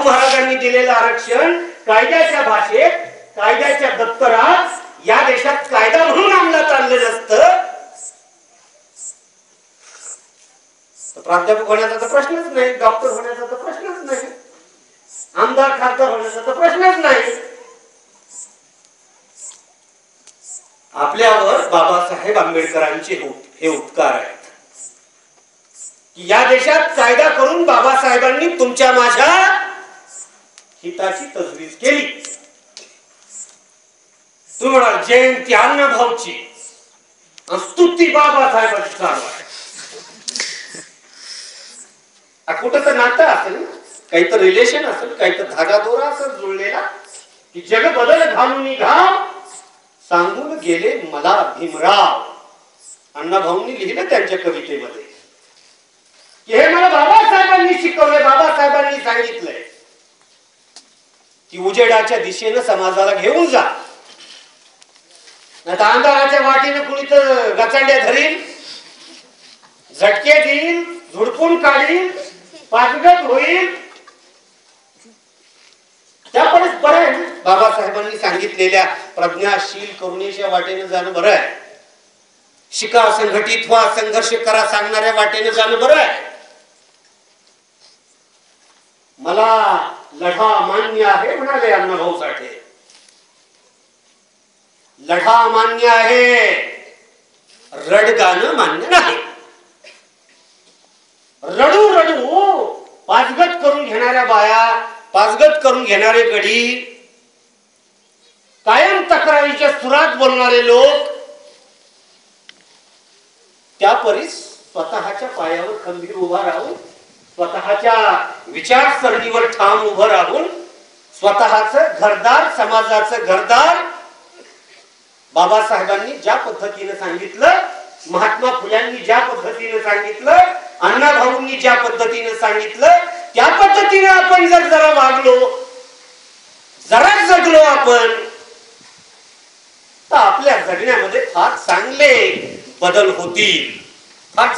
शाहू महाराजांनी दिलेलं आरक्षण कायद्याच्या भाषेत, कायद्याच्या दप्तरात या देशात कायदा म्हणून अंमलात आणलं नसतं, प्राध्यापक होण्याचा तर प्रश्नच नाही, डॉक्टर होण्याचा तर प्रश्नच नाही, आमदार खासदार होण्याचा तर प्रश्नच नाही. आपल्यावर बाबासाहेब आंबेडकरांचे हे उपकार आहेत की या देशात कायदा करून बाबासाहेबांनी तुमच्या माझ्या हिताची तजवीज केली. तुम्ही म्हणाल जयंती अण्णाभाऊची, स्तुती बाबासाहेबांची चालू आहे. कुठं तर नातं असेल, काही तर रिलेशन असेल, काही तर धागा दोरा असेल जुळलेला की जग बदल घालून घाव सांगून गेले मला भीमराव. अण्णाभाऊंनी लिहिलं त्यांच्या कवितेमध्ये की हे मला बाबासाहेबांनी शिकवलंय, बाबासाहेबांनी सांगितलंय की उजेडाच्या दिशेनं समाजाला घेऊन जा, नाही तर अंधाराच्या वाटेनं कुणी तर गचांड्या धरील, झटके देईल, झुडपून काढील, पाचगत होईल. त्यापणच बरं आहे ना, बाबासाहेबांनी सांगितलेल्या प्रज्ञाशील करुणेच्या वाटेने जाणं बरं आहे. शिका, संघटित व्हा, संघर्ष करा सांगणाऱ्या वाटेने जाणं बरं आहे. मला लढा मान्य आहे म्हणाले अण्णाभाऊ साठे. लढा मान्य आहे, रडगाणं मान्य नाही. रडू रडू पाचगत करून घेणाऱ्या बाया, पाचगत करून घेणारे गडी, कायम तक्रारीच्या सुरात बोलणारे लोक, त्यापरीस स्वतःच्या पायावर खंबीर उभा राहून, स्वतःच्या विचारसरणीवर ठाम उभं राहून, स्वतःचं घरदार, समाजाचं घरदार बाबासाहेबांनी ज्या पद्धतीने सांगितलं, महात्मा फुल्यांनी ज्या पद्धतीने सांगितलं, अण्णाभाऊंनी ज्या पद्धतीने सांगितलं, त्या पद्धतीने आपण जर जरा वागलो, जरा जगलो आपण, तर आपल्या जगण्यामध्ये फार चांगले बदल होतील.